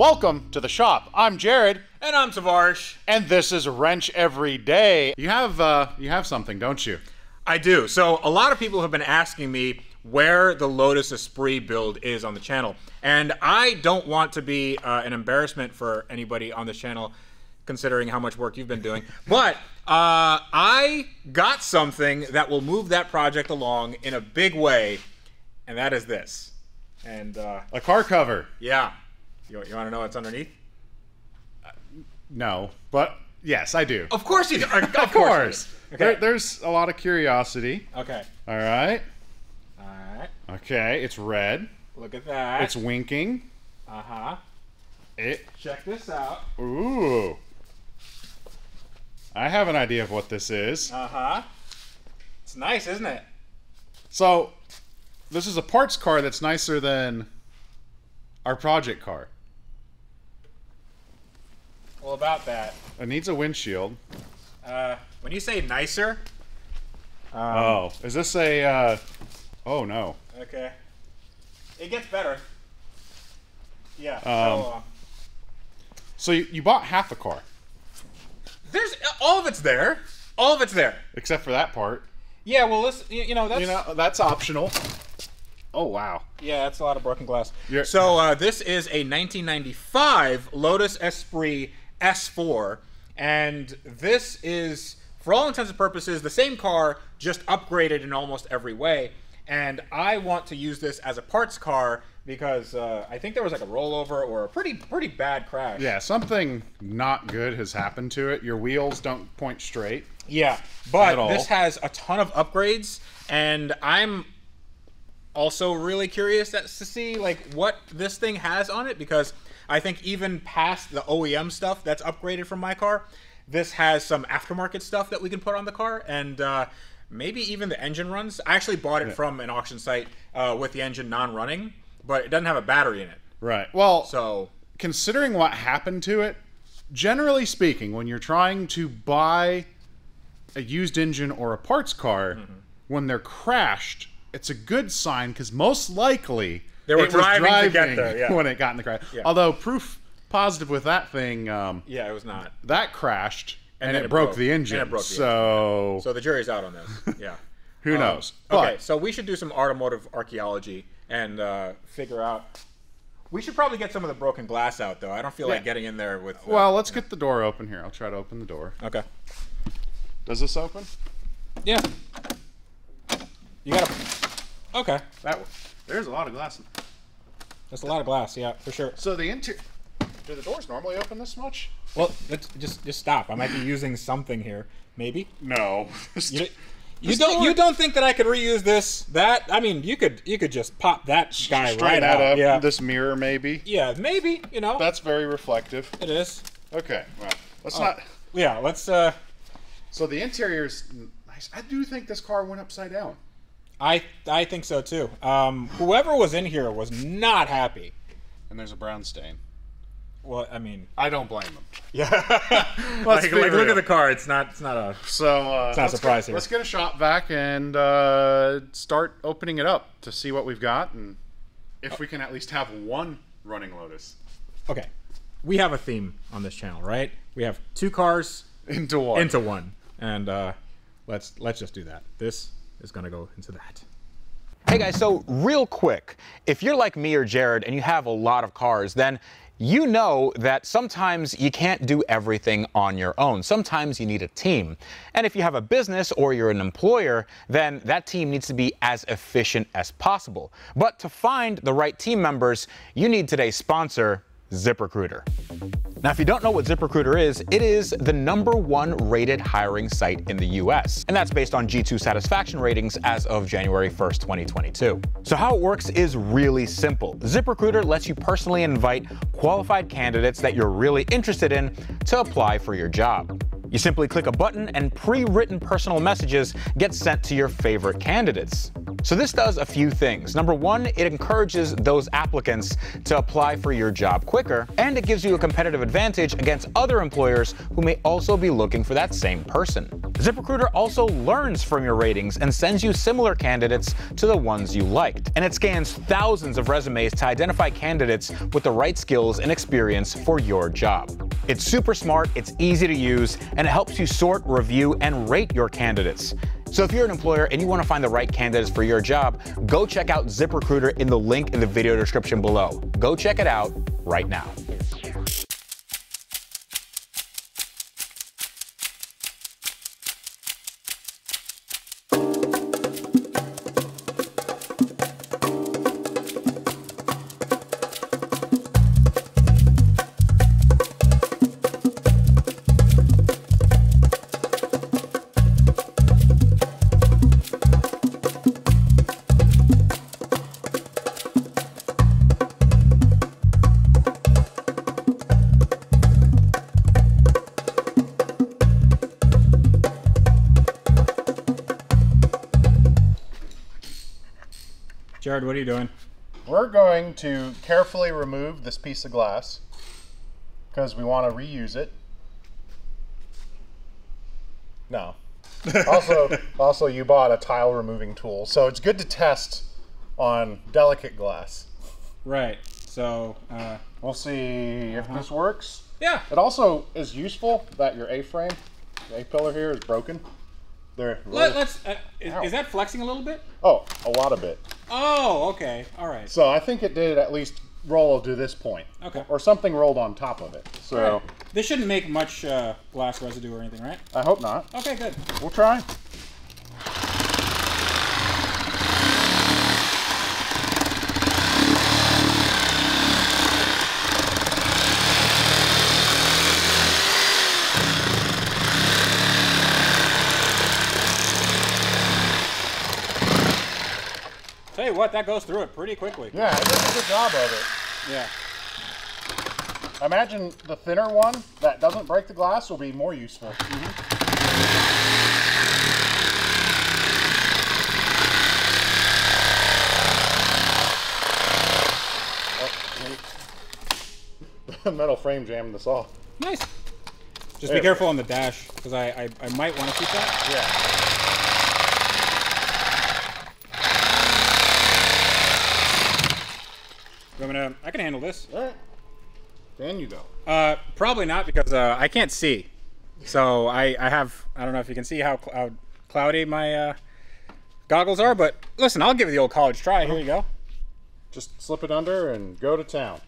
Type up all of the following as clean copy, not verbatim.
Welcome to the shop. I'm Jared. And I'm Tavarish. And this is Wrench Every Day. You have something, don't you? I do. So a lot of people have been asking me where the Lotus Esprit build is on the channel. And I don't want to be an embarrassment for anybody on this channel, considering how much work you've been doing. But I got something that will move that project along in a big way, and that is this. And a car cover. Yeah. You want to know what's underneath? No, but yes, I do. Of course you do. Of course. Okay. There's a lot of curiosity. Okay. All right. All right. Okay, it's red. Look at that. It's winking. Uh-huh. Check this out. Ooh. I have an idea of what this is. Uh-huh. It's nice, isn't it? So, this is a parts car that's nicer than our project car. Well, about that. It needs a windshield. When you say nicer... oh, is this a... oh, no. Okay. It gets better. Yeah, So you bought half a car. There's... all of it's there. All of it's there. Except for that part. Yeah, well, listen, you know, that's optional. Oh, wow. Yeah, that's a lot of broken glass. Yeah. So this is a 1995 Lotus Esprit S4, and this is, for all intents and purposes, the same car, just upgraded in almost every way. And I want to use this as a parts car because I think there was like a rollover or a pretty bad crash. Yeah, something not good has happened to it. Your wheels don't point straight. Yeah, but this has a ton of upgrades, and I'm also really curious to see like what this thing has on it, because I think even past the OEM stuff that's upgraded from my car, this has some aftermarket stuff that we can put on the car, and maybe even the engine runs. I actually bought it from an auction site with the engine non-running, but it doesn't have a battery in it. Right. Well, so considering what happened to it, generally speaking, when you're trying to buy a used engine or a parts car, when they're crashed, it's a good sign because most likely they were driving to get there when it got in the crash. Yeah. Although proof positive with that thing, yeah, it was not. That crashed and it broke the engine. And it broke the engine. So the jury's out on this. Yeah. Who knows? Okay, so we should do some automotive archaeology and figure out. We should probably get some of the broken glass out, though. I don't feel like getting in there with. Well, let's get the door open here. I'll try to open the door. Okay. Does this open? Yeah. You gotta. Okay. There's a lot of glass. That's a lot of glass, yeah, for sure. So the interior. Do the doors normally open this much? Well, let's just stop. I might be using something here, maybe. No. You don't think that I could reuse this? I mean, you could just pop that guy right out. Up. Yeah. This mirror, maybe. Yeah, maybe. You know. That's very reflective. It is. Okay. Well, let's not. Yeah. Let's. So the interior's nice. I do think this car went upside down. I think so too. Whoever was in here was not happy. And there's a brown stain. Well, I mean, I don't blame them. Yeah. like look at the car. It's not a. So it's not a surprise here. Let's get a shop vac and start opening it up to see what we've got and if we can at least have one running Lotus. Okay, we have a theme on this channel, right? We have two cars into one, and let's just do that. This is gonna go into that. Hey guys, so real quick, if you're like me or Jared and you have a lot of cars, then you know that sometimes you can't do everything on your own. Sometimes you need a team. And if you have a business or you're an employer, then that team needs to be as efficient as possible. But to find the right team members, you need today's sponsor, ZipRecruiter. Now, if you don't know what ZipRecruiter is, it is the #1 rated hiring site in the US. And that's based on G2 satisfaction ratings as of January 1st, 2022. So how it works is really simple. ZipRecruiter lets you personally invite qualified candidates that you're really interested in to apply for your job. You simply click a button and pre-written personal messages get sent to your favorite candidates. So this does a few things. Number one, it encourages those applicants to apply for your job quicker, and it gives you a competitive advantage against other employers who may also be looking for that same person. ZipRecruiter also learns from your ratings and sends you similar candidates to the ones you liked. And it scans thousands of resumes to identify candidates with the right skills and experience for your job. It's super smart, it's easy to use, and it helps you sort, review, and rate your candidates. So if you're an employer and you want to find the right candidates for your job, go check out ZipRecruiter in the link in the video description below. Go check it out right now. Jared, what are you doing? We're going to carefully remove this piece of glass because we want to reuse it. No. Also, you bought a tile removing tool, so it's good to test on delicate glass. Right. So we'll see if this works. Yeah. It also is useful that your A-frame, the A-pillar here, is broken. There. Let's. Is that flexing a little bit? Oh, a lot of it. Oh, okay. All right. So I think it did at least roll to this point. Okay. Or something rolled on top of it. So right. This shouldn't make much glass residue or anything, right? I hope not. Okay, good. We'll try. Tell you what, that goes through it pretty quickly. Yeah, it does a good job of it. Yeah. Imagine the thinner one that doesn't break the glass will be more useful. The metal frame jammed the saw. Nice. Just be careful on the dash, because I might want to keep that. Yeah. I can handle this. All right. Then you go. Probably not, because I can't see. So I don't know if you can see how cloudy my goggles are, but listen, I'll give it the old college try. Here you go. Just slip it under and go to town.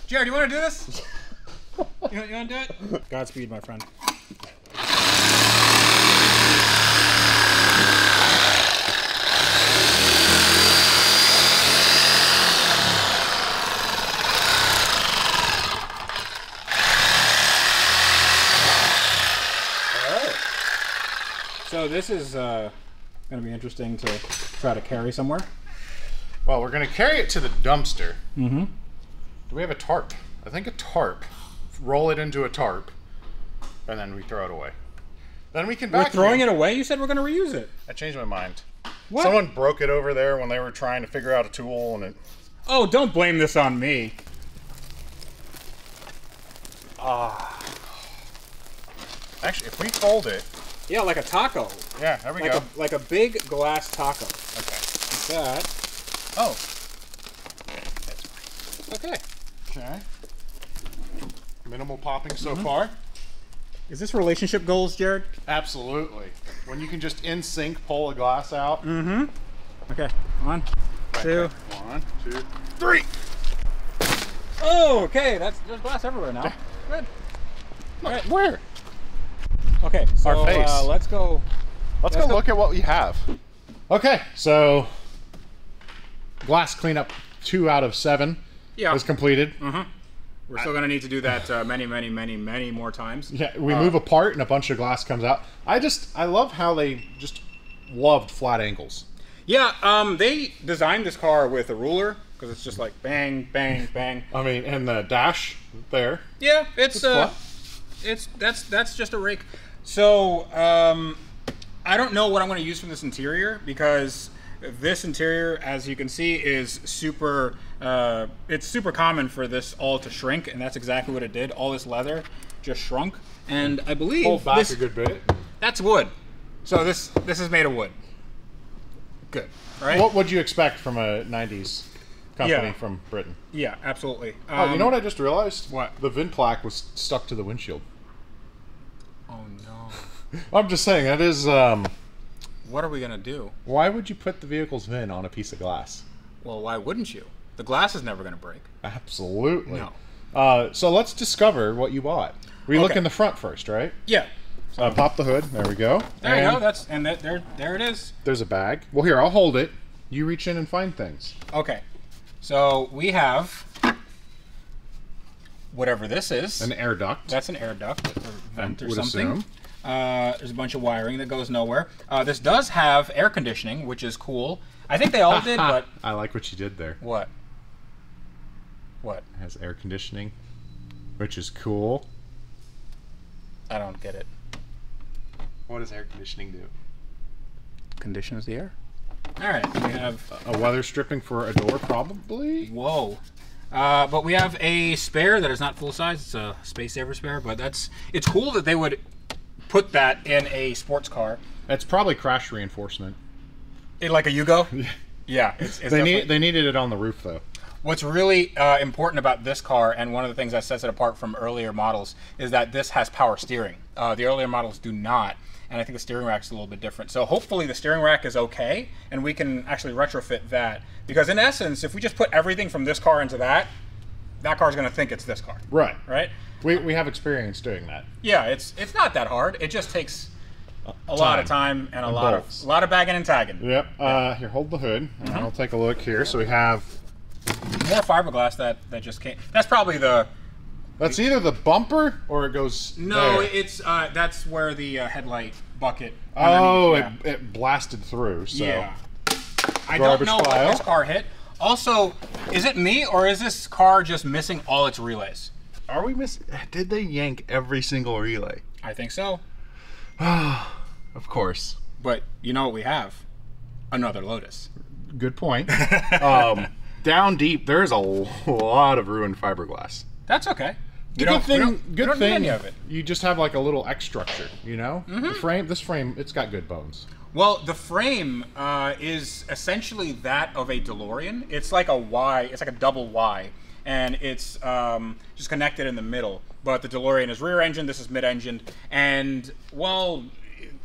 Jared, you want to do this? You want to do it? Godspeed, my friend. So this is going to be interesting to try to carry somewhere. Well, we're going to carry it to the dumpster. Mm-hmm. Do we have a tarp? I think a tarp. Roll it into a tarp, and then we throw it away. Then we can vacuum. We're throwing it away? You said we're going to reuse it. I changed my mind. What? Someone broke it over there when they were trying to figure out a tool, and it... Oh, don't blame this on me. Actually, if we fold it... Yeah, like a taco. Yeah, there we go. Like a big glass taco. Okay. Like that. Oh. Okay. Okay. Minimal popping so far. Is this relationship goals, Jared? Absolutely. When you can just in sync pull a glass out. Mm-hmm. Okay. 1, 2. 1, 2, 3. Oh, okay. There's glass everywhere now. Good. All right. Where? Okay. So Our face. Let's go. Let's go look at what we have. Okay. So glass cleanup 2 out of 7 is completed. Mm-hmm. We're still going to need to do that many more times. Yeah, we move apart and a bunch of glass comes out. I love how they just loved flat angles. Yeah, they designed this car with a ruler because it's just like bang, bang, bang. I mean, and the dash there. Yeah, that's just a rake. So I don't know what I'm going to use from this interior because this interior, as you can see, is super. It's super common for this all to shrink, and that's exactly what it did. All this leather just shrunk, and I believe hold back a good bit. That's wood. So this is made of wood. Good, right? What would you expect from a '90s company from Britain? Yeah, absolutely. Oh, you know what I just realized? What? The VIN plaque was stuck to the windshield. Oh no. I'm just saying, that is... what are we going to do? Why would you put the vehicle's VIN on a piece of glass? Well, why wouldn't you? The glass is never going to break. Absolutely. No. So let's discover what you bought. We look in the front first, right? Yeah. Pop the hood. There we go. There you go. There it is. There's a bag. Well, here, I'll hold it. You reach in and find things. Okay. So we have whatever this is. An air duct. That's an air duct or vent or something. Assume. There's a bunch of wiring that goes nowhere. This does have air conditioning, which is cool. I think they all did, but... I like what you did there. What? What? It has air conditioning, which is cool. I don't get it. What does air conditioning do? Conditions the air. All right, we have a weather stripping for a door, probably. Whoa, but we have a spare that is not full size. It's a space saver spare, but it's cool that they would put that in a sports car. It's probably crash reinforcement. Like a Yugo. Yeah, they needed it on the roof though. What's really important about this car, and one of the things that sets it apart from earlier models, is that this has power steering. The earlier models do not. And I think the steering rack's a little bit different. So hopefully the steering rack is okay, and we can actually retrofit that. Because in essence, if we just put everything from this car into that car's going to think it's this car. Right. Right? We have experience doing that. Yeah, it's not that hard. It just takes a lot of time and a lot of bagging and tagging. Yep. Here, hold the hood, and I'll take a look here. So we have more fiberglass that just came. That's probably the... That's either the bumper or it goes. No, there. it's that's where the headlight bucket. Oh, it blasted through. So. Yeah. I don't know what this car hit. Also, is it me or is this car just missing all its relays? Are we missing? Did they yank every single relay? I think so. Of course. But you know what we have? Another Lotus. Good point. Down deep, there's a lot of ruined fiberglass. That's okay. Good thing. Need any of it. You just have like a little X structure, you know. This frame, it's got good bones. Well, the frame is essentially that of a DeLorean. It's like a Y. It's like a double Y, and it's just connected in the middle. But the DeLorean is rear-engined. This is mid-engined, and well,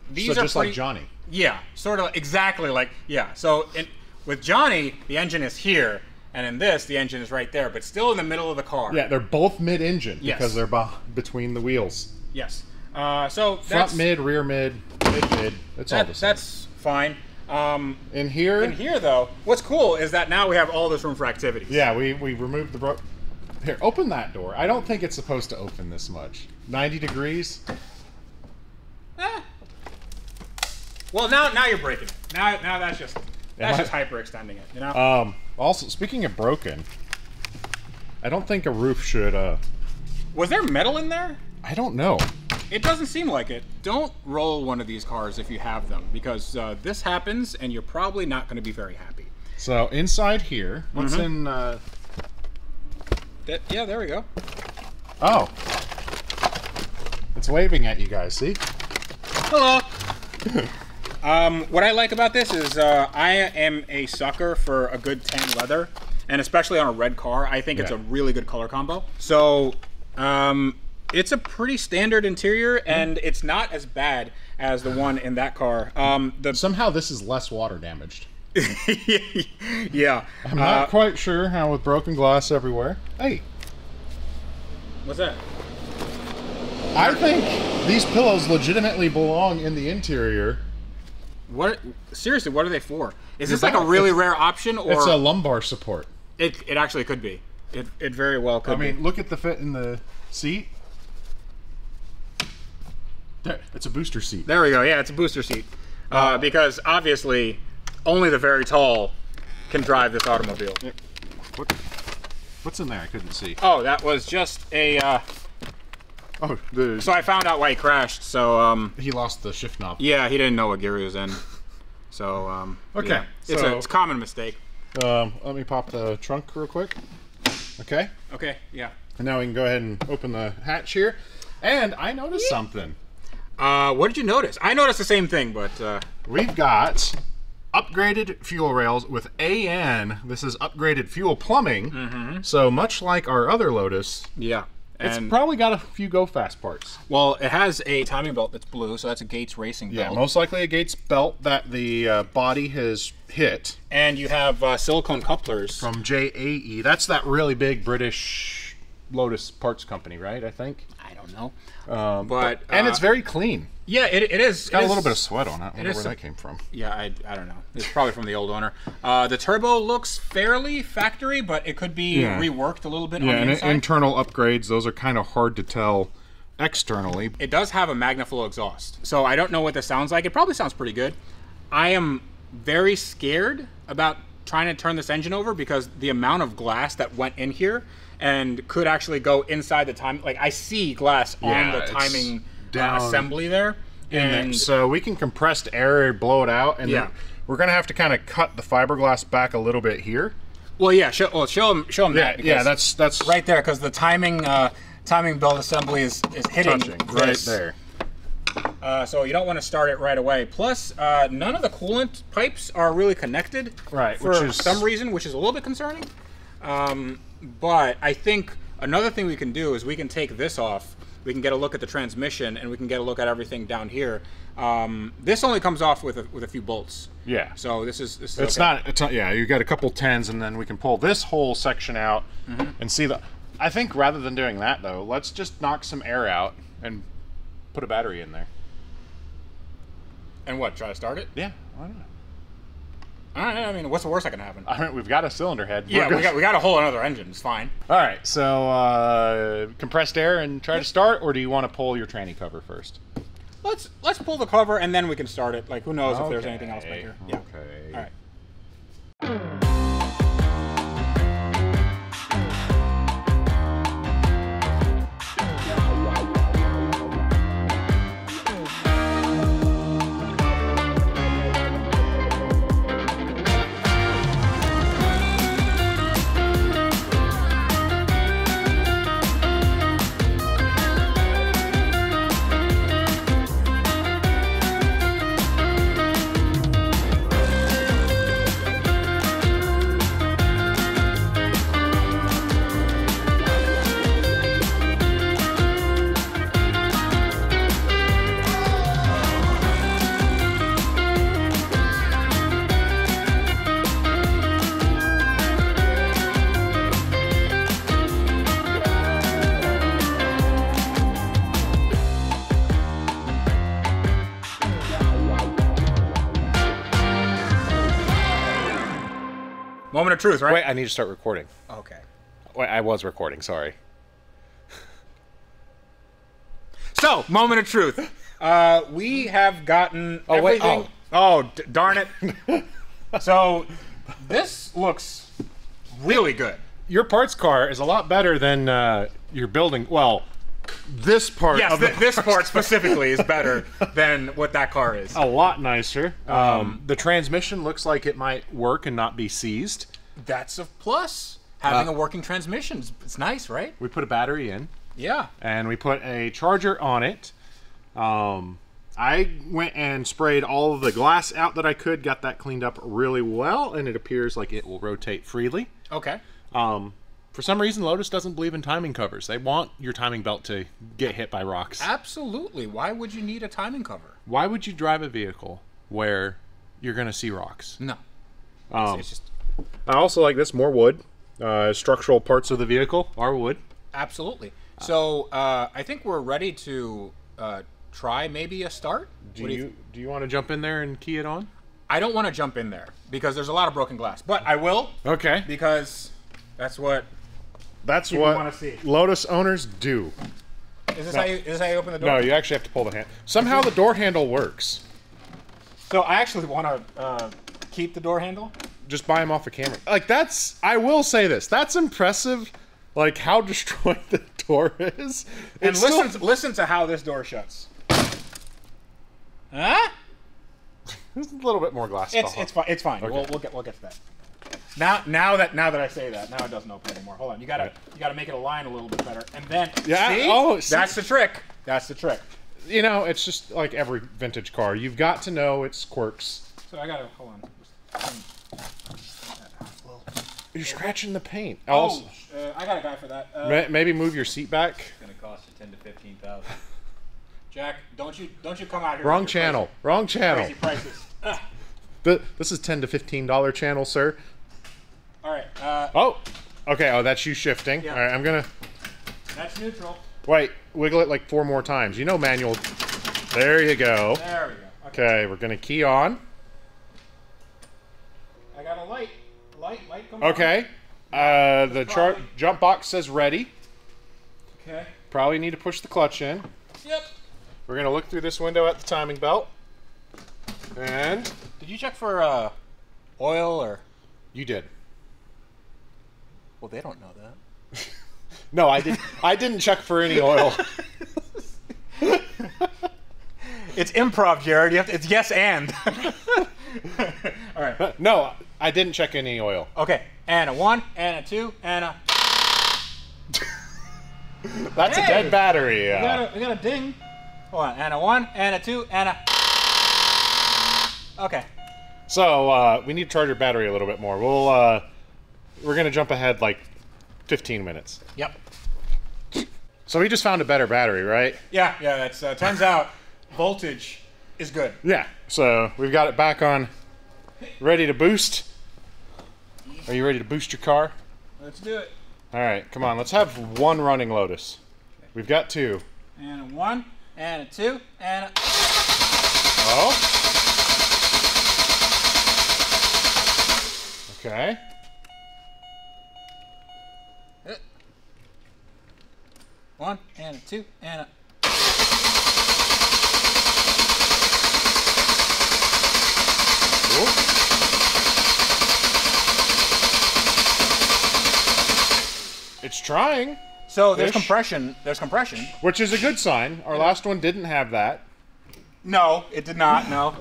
these are just like Johnny. Yeah, sort of exactly like So with Johnny, the engine is here. And in this, the engine is right there, but still in the middle of the car. Yeah, they're both mid-engine because they're between the wheels. Yes. So front mid, rear mid, mid. It's all the same. That's fine. In here, though, what's cool is that now we have all this room for activities. Yeah, we removed the Here, open that door. I don't think it's supposed to open this much. 90 degrees. Well, now you're breaking it. Now that's just hyperextending it. You know. Also, speaking of broken, I don't think a roof should. Was there metal in there? I don't know. It doesn't seem like it. Don't roll one of these cars if you have them, because this happens, and you're probably not going to be very happy. So inside here, what's in? Yeah, there we go. Oh, it's waving at you guys. See? Hello. What I like about this is I am a sucker for a good tan leather, and especially on a red car, I think it's a really good color combo. So it's a pretty standard interior, and it's not as bad as the one in that car. Somehow this is less water damaged. Yeah. I'm not quite sure how with broken glass everywhere. Hey. What's that? I think these pillows legitimately belong in the interior. What? Seriously, what are they for? Is this like a really rare option, or it's a lumbar support? It actually could be. It very well could be. I mean, look at the fit in the seat. There, it's a booster seat. There we go. Yeah, it's a booster seat. Because obviously, only the very tall can drive this automobile. Yep. What's in there? I couldn't see. Oh, that was just a... Oh, so I found out why he crashed, so... he lost the shift knob. Yeah, he didn't know what gear he was in. So, okay. Yeah. It's a common mistake. Let me pop the trunk real quick. Okay? Okay, yeah. And now we can go ahead and open the hatch here. And I noticed something. What did you notice? I noticed the same thing, but... We've got upgraded fuel rails with AN. This is upgraded fuel plumbing. So much like our other Lotus, yeah. it's probably got a few go-fast parts. Well, it has a timing belt that's blue, so that's a Gates racing belt. Yeah, most likely a Gates belt that the body has hit. And you have silicone couplers. From JAE. That's that really big British Lotus parts company, right, I think? I don't know. And it's very clean. Yeah, it is. It's got a little bit of sweat on it. I wonder where that came from. Yeah, I don't know. It's probably from the old owner. The turbo looks fairly factory, but it could be reworked a little bit on the inside. And internal upgrades, those are kind of hard to tell externally. It does have a Magnaflow exhaust, so I don't know what this sounds like. It probably sounds pretty good. I am very scared about trying to turn this engine over because the amount of glass that went in here and could actually go inside the time. Like, I see glass on the timing assembly there. And so we can compressed air, blow it out, and we're going to have to kind of cut the fiberglass back a little bit here. Well, yeah, show them that. Yeah, that's right there, because the timing belt assembly is hitting right there. So you don't want to start it right away. Plus, none of the coolant pipes are really connected for some reason, which is a little bit concerning. But I think another thing we can do is we can take this off. We can get a look at the transmission, and we can get a look at everything down here. This only comes off with a few bolts. Yeah. So this is it's okay. not. Yeah, you got a couple 10s, and then we can pull this whole section out and see the. I think rather than doing that though, let's just knock some air out and put a battery in there. And what? Try to start it? Yeah. Why not? All right. I mean, what's the worst that can happen? I mean, we've got a cylinder head. Yeah, we got a whole another engine. It's fine. All right. So compressed air and try to start, or do you want to pull your tranny cover first? Let's pull the cover and then we can start it. Like, who knows if there's anything else back here? Yeah. Okay. All right. Moment of truth, right? Wait, I need to start recording. Okay. Wait, I was recording, sorry. So, moment of truth. We have gotten everything. Darn it. So, this looks really good. Your parts car is a lot better than your building. Well, this part of this part specifically is better than what that car is. A lot nicer. The transmission looks like it might work and not be seized. That's a plus. Having a working transmission, it's nice, right? We put a battery in. Yeah. And we put a charger on it. I went and sprayed all of the glass out that I could, got that cleaned up really well, and it appears like it will rotate freely. Okay. For some reason, Lotus doesn't believe in timing covers. They want your timing belt to get hit by rocks. Absolutely. Why would you need a timing cover? Why would you drive a vehicle where you're going to see rocks? No. It's just... I also like this, more wood. Structural parts of the vehicle are wood. Absolutely. So I think we're ready to try maybe a start. Do you want to jump in there and key it on? I don't want to jump in there because there's a lot of broken glass, but I will. Okay. Because that's what Lotus owners do. Is this how you open the door? No, you actually have to pull the handle. Somehow the door handle works. So I actually want to keep the door handle? Just buy them off a camera. Like, that's... I will say this. That's impressive, like, how destroyed the door is. And listen to how this door shuts. Huh? There's a little bit more glass. It's fine. It's fine. Okay. We'll get to that. Now that I say that, now it doesn't open anymore. Hold on. You gotta make it align a little bit better, and then see? That's the trick. That's the trick. You know, it's just like every vintage car. You've got to know its quirks. So I gotta hold on. You're scratching the paint. Oh, I got a guy for that. Maybe move your seat back. It's gonna cost you 10 to 15,000. Jack, don't you come out here. Wrong channel. Wrong channel. Crazy prices. This is $10 to $15 channel, sir. All right. Oh, okay. Oh, that's you shifting. Yeah. All right, I'm gonna. That's neutral. Wait, wiggle it like 4 more times. You know manual. There you go. There we go. Okay, we're gonna key on. I got a light. Light come Okay. The jump box says ready. Okay. Probably need to push the clutch in. Yep. We're gonna look through this window at the timing belt. And did you check for oil or? You did. Well, they don't know that. No, I did. I didn't check for any oil. It's improv, Jared. It's yes and. All right. No, I didn't check any oil. Okay. And a 1, and a 2, and a. That's a dead battery. We got a ding. Hold on. And a 1, and a 2, and a. Okay. So we need to charge your battery a little bit more. We're gonna jump ahead like 15 minutes. Yep. So we just found a better battery, right? Yeah. That's turns out voltage is good. Yeah. So we've got it back on, ready to boost. Are you ready to boost your car? Let's do it. All right, come on. Let's have 1 running Lotus. We've got 2. And a 1, and a 2, and a. Oh. Okay. One, and a 2, and a. Cool. It's trying. So there's compression. There's compression. Which is a good sign. Our last one didn't have that. No, it did not. No.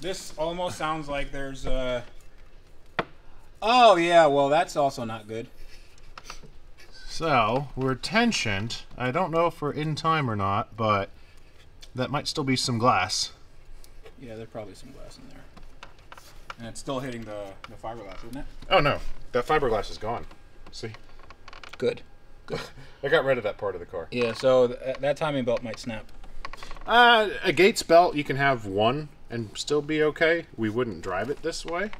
This almost sounds like there's a. Oh yeah, well that's also not good. So we're tensioned. I don't know if we're in time or not, but that might still be some glass. Yeah, there's probably some glass in there. And it's still hitting the fiberglass, isn't it? Oh no, that fiberglass is gone. See? Good. Good. I got rid of that part of the car. Yeah, so that timing belt might snap. A Gates belt, you can have 1 and still be okay. We wouldn't drive it this way.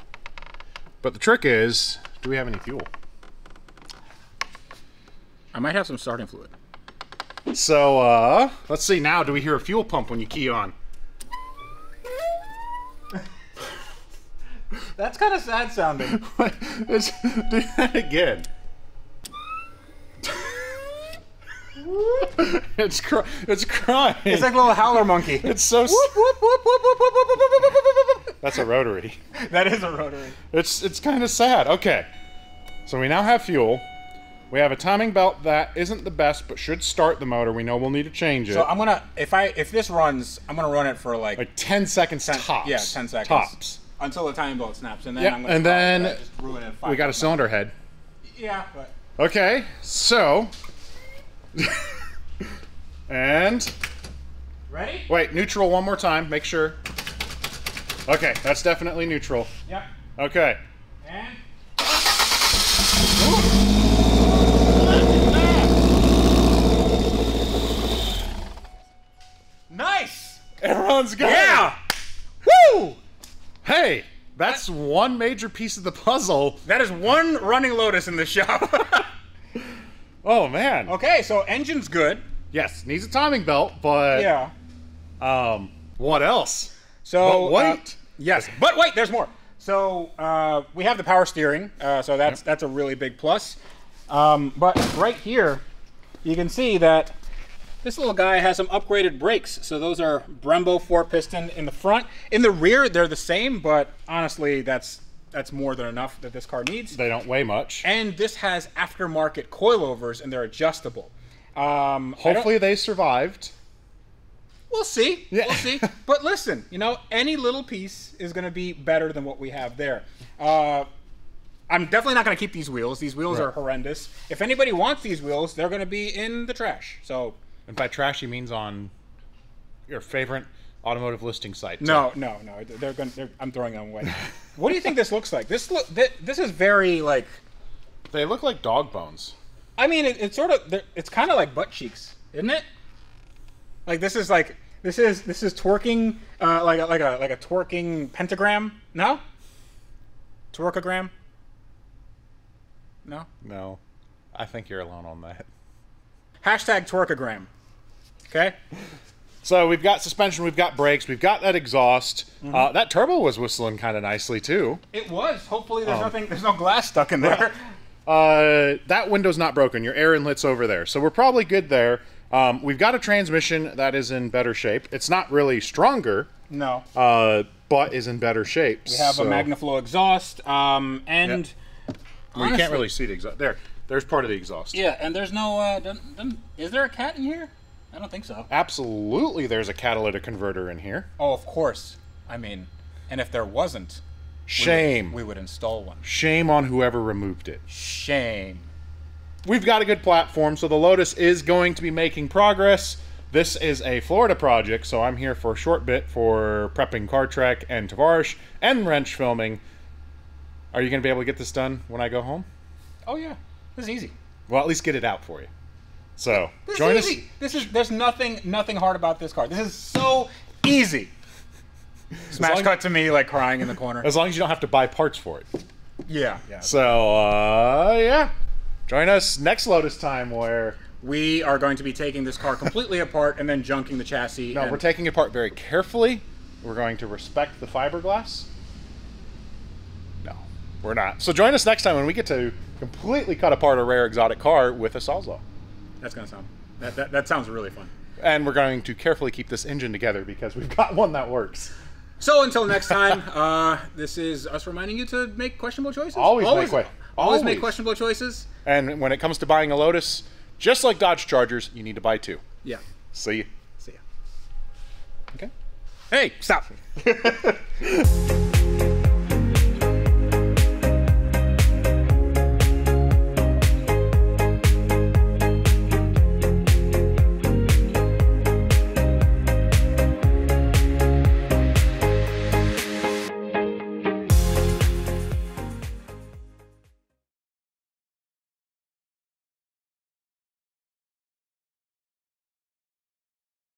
But the trick is, do we have any fuel? I might have some starting fluid. So, let's see now. Do we hear a fuel pump when you key on? That's kind of sad sounding. Do that again. It's crying. It's like a little howler monkey. It's so. That's a rotary. That is a rotary. It's kind of sad. Okay, so we now have fuel. We have a timing belt that isn't the best, but should start the motor. We know we'll need to change it. So I'm gonna, if this runs, I'm gonna run it for like 10 seconds tops. Yeah, 10 seconds tops until the timing belt snaps, and then I'm gonna. And then just ruin it we got a cylinder head. Yeah, but. Okay, so. And. Ready? Wait, neutral 1 more time. Make sure. Okay, that's definitely neutral. Yep. Okay. And. Nice! Everyone's good. Yeah! Woo! Hey, that's one major piece of the puzzle. That is 1 running Lotus in the shop. Oh, man. Okay, so engine's good. Yes, needs a timing belt, but... Yeah. What else? So... But wait. Yes, but wait, there's more. So, we have the power steering, so that's a really big plus. But right here, you can see that This little guy has some upgraded brakes. So those are Brembo 4-piston in the front. In the rear, they're the same, but honestly, that's more than enough that this car needs. They don't weigh much. And this has aftermarket coilovers, and they're adjustable. Hopefully they survived. We'll see. Yeah. We'll see. But listen, you know, any little piece is going to be better than what we have there. I'm definitely not going to keep these wheels. These wheels are horrendous. If anybody wants these wheels, they're going to be in the trash. So, and by trash, he means on your favorite automotive listing site. No. I'm throwing them away. What do you think this looks like? This is very like. They look like dog bones. I mean, it's sort of. It's kind of like butt cheeks, isn't it? Like this is twerking, like a twerking pentagram. No. Twerkogram. No? No. I think you're alone on that. Hashtag twerkogram. Okay? So we've got suspension, we've got brakes, we've got that exhaust. That turbo was whistling kind of nicely, too. It was. Hopefully there's no glass stuck in there. That window's not broken. Your air inlet's over there. So we're probably good there. We've got a transmission that is in better shape. It's not really stronger. No. But is in better shape. We have a MagnaFlow exhaust, and... Yep. Well, you can't really see the exhaust. There's part of the exhaust. Yeah, and there's no... is there a cat in here? I don't think so. Absolutely there's a catalytic converter in here. Oh, of course. I mean, and if there wasn't... Shame. We would install one. Shame on whoever removed it. Shame. We've got a good platform, so the Lotus is going to be making progress. This is a Florida project, so I'm here for a short bit for prepping Car Trek and Tavarish and wrench filming. Are you going to be able to get this done when I go home? Oh, yeah. This is easy. Well, at least get it out for you. So, this join is easy. us. There's nothing hard about this car. This is so easy. Smash cut to me, like, crying in the corner. As long as you don't have to buy parts for it. Yeah. So, yeah. Join us next Lotus time where... We are going to be taking this car completely apart and then junking the chassis. No, we're taking it apart very carefully. We're going to respect the fiberglass. No, we're not. So join us next time when we get to completely cut apart a rare exotic car with a Sawzall. That's going to sound... That sounds really fun. And we're going to carefully keep this engine together because we've got one that works. So until next time, this is us reminding you to make questionable choices. Always make questionable choices. And when it comes to buying a Lotus, just like Dodge Chargers, you need to buy two. Yeah. See ya. See ya. Okay. Hey, stop.